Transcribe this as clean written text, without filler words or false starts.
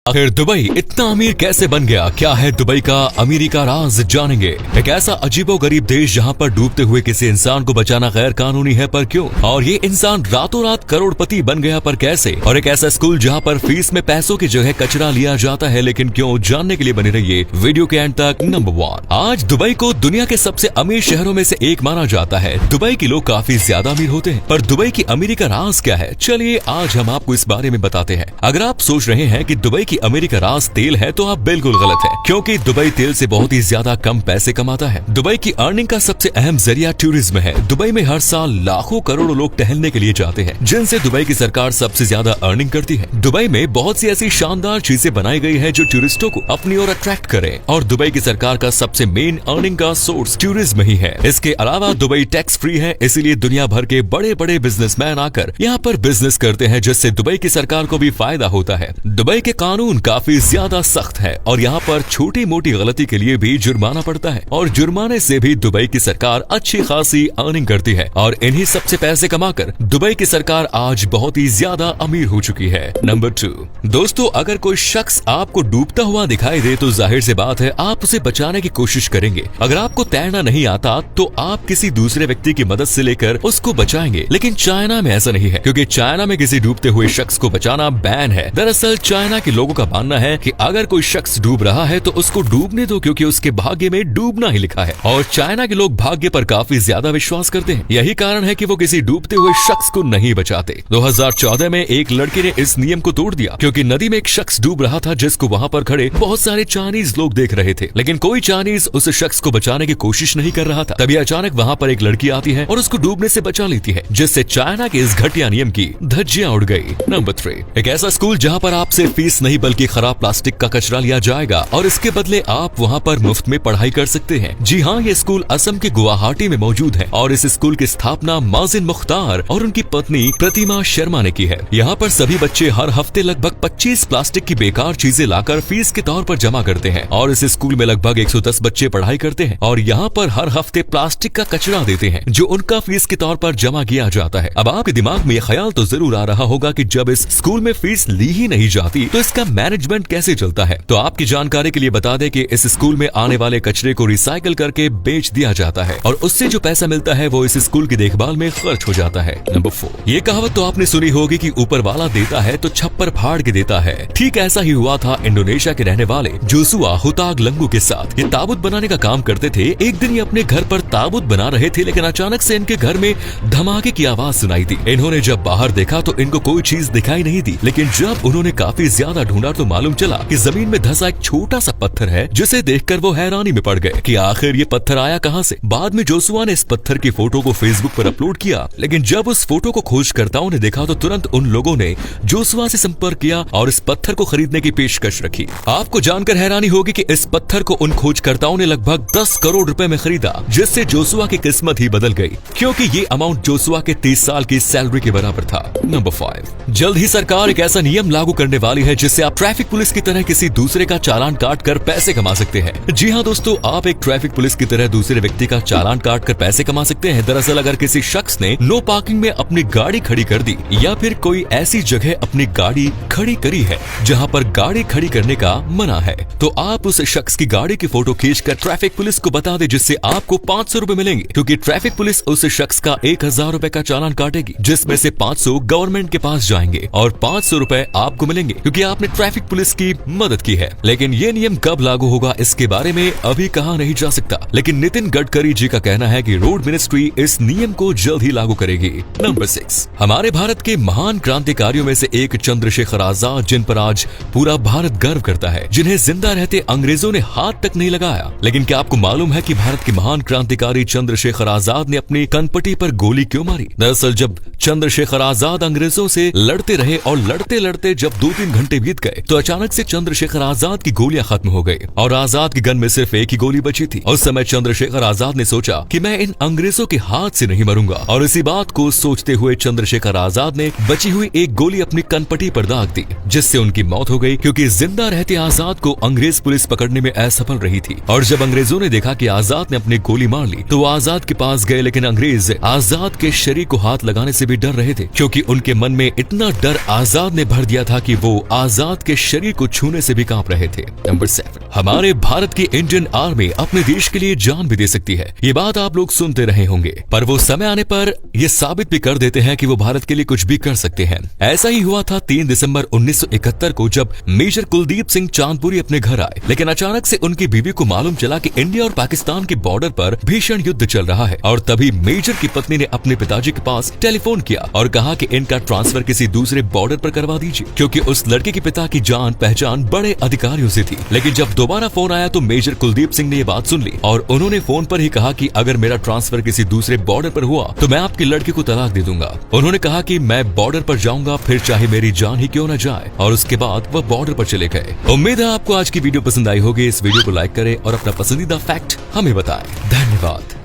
आखिर दुबई इतना अमीर कैसे बन गया? क्या है दुबई का अमीरी का राज? जानेंगे। एक ऐसा अजीबोगरीब देश जहां पर डूबते हुए किसी इंसान को बचाना गैर कानूनी है, पर क्यों? और ये इंसान रातों रात करोड़पति बन गया, पर कैसे? और एक ऐसा स्कूल जहां पर फीस में पैसों की जगह कचरा लिया जाता है, लेकिन क्यों? जानने के लिए बने रहिए वीडियो के एंड तक। नंबर 1, आज दुबई को दुनिया के सबसे अमीर शहरों में से एक माना जाता है। दुबई के लोग काफी ज्यादा अमीर होते हैं, पर दुबई की अमीरी का राज क्या है? चलिए आज हम आपको इस बारे में बताते हैं। अगर आप सोच रहे हैं कि दुबई की अमीरी का राज तेल है, तो आप बिल्कुल गलत हैं, क्योंकि दुबई तेल से बहुत ही ज्यादा कम पैसे कमाता है। दुबई की अर्निंग का सबसे अहम जरिया टूरिज्म है। दुबई में हर साल लाखों करोड़ों लोग टहलने के लिए जाते हैं, जिनसे दुबई की सरकार सबसे ज्यादा अर्निंग करती है। दुबई में बहुत सी ऐसी शानदार चीजें बनाई गई है जो टूरिस्टों को अपनी ओर अट्रैक्ट करे, और दुबई की सरकार का सबसे मेन अर्निंग का सोर्स टूरिज्म ही है। इसके अलावा दुबई टैक्स फ्री है, इसीलिए दुनिया भर के बड़े बड़े बिजनेसमैन आकर यहाँ पर बिजनेस करते हैं, जिससे दुबई की सरकार को भी फायदा होता है। दुबई के कानून काफी ज्यादा सख्त है, और यहाँ पर छोटी मोटी गलती के लिए भी जुर्माना पड़ता है, और जुर्माने से भी दुबई की सरकार अच्छी खासी अर्निंग करती है, और इन्हीं सबसे पैसे कमाकर दुबई की सरकार आज बहुत ही ज्यादा अमीर हो चुकी है। नंबर 2, दोस्तों, अगर कोई शख्स आपको डूबता हुआ दिखाई दे तो जाहिर सी बात है आप उसे बचाने की कोशिश करेंगे। अगर आपको तैरना नहीं आता तो आप किसी दूसरे व्यक्ति की मदद से लेकर उसको बचाएंगे, लेकिन चाइना में ऐसा नहीं है, क्योंकि चाइना में किसी डूबते हुए शख्स को बचाना बैन है। दरअसल चाइना के लोगों का मानना है कि अगर कोई शख्स डूब रहा है तो उसको डूबने दो, क्योंकि उसके भाग्य में डूबना ही लिखा है, और चाइना के लोग भाग्य पर काफी ज्यादा विश्वास करते हैं। यही कारण है कि वो किसी डूबते हुए शख्स को नहीं बचाते। 2014 में एक लड़के ने इस नियम को तोड़ दिया, क्योंकि नदी में एक शख्स डूब रहा था, जिसको वहाँ पर खड़े बहुत सारे चाइनीज लोग देख रहे थे, लेकिन कोई चाइनीज उस शख्स को बचाने की कोशिश नहीं कर रहा था। तभी अचानक वहाँ पर एक लड़की आती है और उसको डूबने से बचा लेती है, जिससे चाइना के इस घटिया नियम की धज्जियां उड़ गई। नंबर 3, एक ऐसा स्कूल जहाँ पर आपसे फीस नहीं बल्कि खराब प्लास्टिक का कचरा लिया जाएगा, और इसके बदले आप वहाँ पर मुफ्त में पढ़ाई कर सकते हैं। जी हाँ, ये स्कूल असम के गुवाहाटी में मौजूद है, और इस स्कूल की स्थापना माजिन मुख्तार और उनकी पत्नी प्रतिमा शर्मा ने की है। यहाँ पर सभी बच्चे हर हफ्ते लगभग 25 प्लास्टिक की बेकार चीजें लाकर फीस के तौर पर जमा करते हैं, और इस स्कूल में लगभग 110 बच्चे पढ़ाई करते हैं, और यहाँ पर हर हफ्ते प्लास्टिक का कचरा देते हैं, जो उनका फीस के तौर पर जमा किया जाता है। अब आपके दिमाग में यह ख्याल तो जरूर आ रहा होगा कि जब इस स्कूल में फीस ली ही नहीं जाती तो इसका मैनेजमेंट कैसे चलता है? तो आपकी जानकारी के लिए बता दें कि इस स्कूल में आने वाले कचरे को रिसाइकल करके बेच दिया जाता है, और उससे जो पैसा मिलता है वो इस स्कूल की देखभाल में खर्च हो जाता है। नंबर 4, ये कहावत तो आपने सुनी होगी कि ऊपर वाला देता है तो छप्पर फाड़ के देता है। ठीक ऐसा ही हुआ था इंडोनेशिया के रहने वाले जोसुआ हुतागलंगू के साथ। ये ताबूत बनाने का काम करते थे। एक दिन ये अपने घर पर ताबूत बना रहे थे, लेकिन अचानक से इनके घर में धमाके की आवाज सुनाई दी। इन्होंने जब बाहर देखा तो इनको कोई चीज दिखाई नहीं दी, लेकिन जब उन्होंने काफी ज्यादा ढूंढा तो मालूम चला कि जमीन में धंसा एक छोटा सा पत्थर है, जिसे देखकर वो हैरानी में पड़ गए कि आखिर ये पत्थर आया कहां से। बाद में जोसुआ ने इस पत्थर की फोटो को फेसबुक पर अपलोड किया, लेकिन जब उस फोटो को खोजकर्ताओं ने देखा तो तुरंत उन लोगों ने जोसुआ से संपर्क किया और इस पत्थर को खरीदने की पेशकश रखी। आपको जानकर हैरानी होगी कि इस पत्थर को उन खोजकर्ताओं ने लगभग 10 करोड़ रुपए में खरीदा, जिससे जोसुआ की किस्मत ही बदल गई, क्योंकि ये अमाउंट जोसुआ के 30 साल की सैलरी के बराबर था। नंबर 5, जल्द ही सरकार एक ऐसा नियम लागू करने वाली है जिससे आप ट्रैफिक पुलिस की तरह किसी दूसरे का चालान काट कर पैसे कमा सकते हैं। जी हाँ दोस्तों, आप एक ट्रैफिक पुलिस की तरह दूसरे व्यक्ति का चालान काट कर पैसे कमा सकते हैं। दरअसल अगर किसी शख्स ने नो पार्किंग में अपनी गाड़ी खड़ी कर दी, या फिर कोई ऐसी जगह अपनी गाड़ी खड़ी करी है जहाँ पर गाड़ी खड़ी करने का मना है, तो आप उस शख्स की गाड़ी की फोटो खींचकर ट्रैफिक पुलिस को बता दे, जिससे आपको 500 रुपए मिलेंगे, क्योंकि ट्रैफिक पुलिस उस शख्स का 1000 रुपए का चालान काटेगी, जिसमें से 500 गवर्नमेंट के पास जाएंगे, और 500 रुपए आपको मिलेंगे, क्योंकि आपने ट्रैफिक पुलिस की मदद की है। लेकिन ये नियम कब लागू होगा इसके बारे में अभी कहा नहीं जा सकता, लेकिन नितिन गडकरी जी का कहना है कि रोड मिनिस्ट्री इस नियम को जल्द ही लागू करेगी। नंबर 6, हमारे भारत के महान क्रांतिकारियों में से एक चंद्रशेखर आजाद, जिन पर आज पूरा भारत गर्व करता है, जिन्हें जिंदा रहते अंग्रेजों ने हाथ तक नहीं लगाया। लेकिन क्या आपको मालूम है कि भारत के महान क्रांतिकारी चंद्रशेखर आजाद ने अपनी कनपटी पर गोली क्यों मारी? दरअसल जब चंद्रशेखर आजाद अंग्रेजों से लड़ते रहे और लड़ते लड़ते जब 2-3 घंटे बीत गए, तो अचानक से चंद्रशेखर आजाद की गोलियां खत्म हो गई, और आजाद की गन में सिर्फ एक ही गोली बची थी। उस समय चंद्रशेखर आजाद ने सोचा कि मैं इन अंग्रेजों के हाथ से नहीं मरूंगा, और इसी बात को सोचते हुए चंद्रशेखर आजाद ने बची हुई एक गोली अपनी कनपटी पर दाग दी, जिससे उनकी मौत हो गई, क्योंकि जिंदा रहते आजाद को अंग्रेज पुलिस पकड़ने में असफल रही थी। और जब अंग्रेजों ने देखा कि आजाद ने अपनी गोली मार ली, तो वो आजाद के पास गए, लेकिन अंग्रेज आजाद के शरीर को हाथ लगाने से भी डर रहे थे, क्योंकि उनके मन में इतना डर आजाद ने भर दिया था कि वो आजाद बात के शरीर को छूने से भी कांप रहे थे। नंबर 7, हमारे भारत की इंडियन आर्मी अपने देश के लिए जान भी दे सकती है। ये बात आप लोग सुनते रहे होंगे, पर वो समय आने पर ये साबित भी कर देते हैं कि वो भारत के लिए कुछ भी कर सकते हैं। ऐसा ही हुआ था 3 दिसंबर 1971 को, जब मेजर कुलदीप सिंह चांदपुरी अपने घर आए, लेकिन अचानक से उनकी बीवी को मालूम चला कि इंडिया और पाकिस्तान के बॉर्डर पर भीषण युद्ध चल रहा है। और तभी मेजर की पत्नी ने अपने पिताजी के पास टेलीफोन किया और कहा कि इनका ट्रांसफर किसी दूसरे बॉर्डर पर करवा दीजिए, क्योंकि उस लड़के के पिता की जान पहचान बड़े अधिकारियों से थी। लेकिन जब दोबारा फोन आया तो मेजर कुलदीप सिंह ने ये बात सुन ली और उन्होंने फोन पर ही कहा कि अगर मेरा ट्रांसफर किसी दूसरे बॉर्डर पर हुआ तो मैं आपकी लड़की को तलाक दे दूंगा। उन्होंने कहा कि मैं बॉर्डर पर जाऊंगा, फिर चाहे मेरी जान ही क्यों न जाए। और उसके बाद वह बॉर्डर पर चले गए। उम्मीद है आपको आज की वीडियो पसंद आई होगी। इस वीडियो को लाइक करें और अपना पसंदीदा फैक्ट हमें बताएं। धन्यवाद।